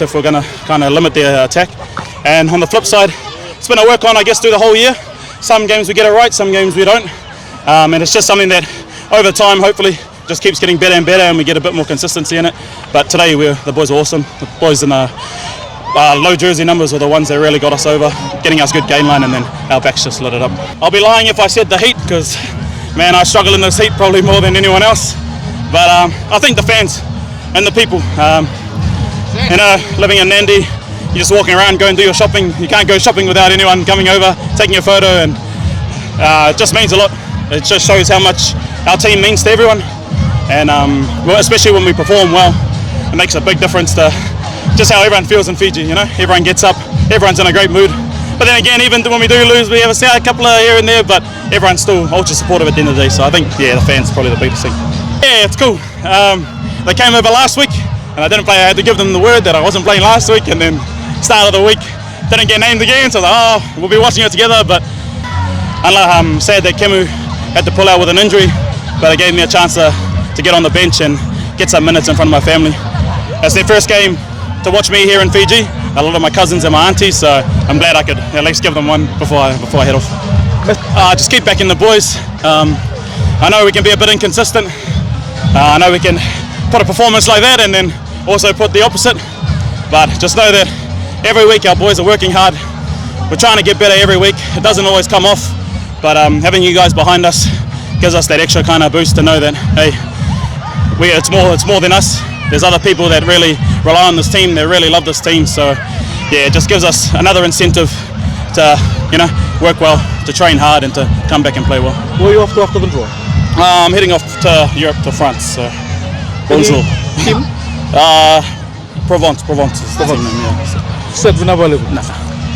us if we're going to kind of limit their attack. And on the flip side, it's been a work on, I guess, through the whole year. Some games we get it right, some games we don't. And it's just something that over time, hopefully, just keeps getting better and better, and we get a bit more consistency in it. But today, the boys are awesome. The boys in low jersey numbers are the ones that really got us over, getting us good game line, and then our backs just lit it up. I'll be lying if I said the heat, because, man, I struggle in this heat probably more than anyone else. But I think the fans and the people, living in Nandi, you're just walking around, go and do your shopping. You can't go shopping without anyone coming over, taking your photo, and it just means a lot. It just shows how much our team means to everyone. And especially when we perform well, it makes a big difference to just how everyone feels in Fiji. Everyone gets up, everyone's in a great mood. But then again, even when we do lose, we have a couple of here and there, but everyone's still ultra supportive at the end of the day. So I think, the fans are probably the biggest thing. Yeah, it's cool. They came over last week, and I didn't play. I had to give them the word that I wasn't playing last week, and then start of the week didn't get named again. So I was like, we'll be watching it together. But I'm sad that Kemu had to pull out with an injury, but it gave me a chance to get on the bench and get some minutes in front of my family. It's their first game to watch me here in Fiji. A lot of my cousins and my aunties, so I'm glad I could at least give them one before I head off. Just keep backing the boys. I know we can be a bit inconsistent. I know we can put a performance like that and then also put the opposite. But just know that every week our boys are working hard. We're trying to get better every week. It doesn't always come off, but having you guys behind us gives us that extra kind of boost to know that, hey, it's more than us. There's other people that really rely on this team, they really love this team. So it just gives us another incentive to work well, to train hard, and to come back and play well. Where are you off to after the draw? I'm heading off to Europe, to France. So bonjour. Team? Provence is the team name, yeah. Set Vinava level? Nah.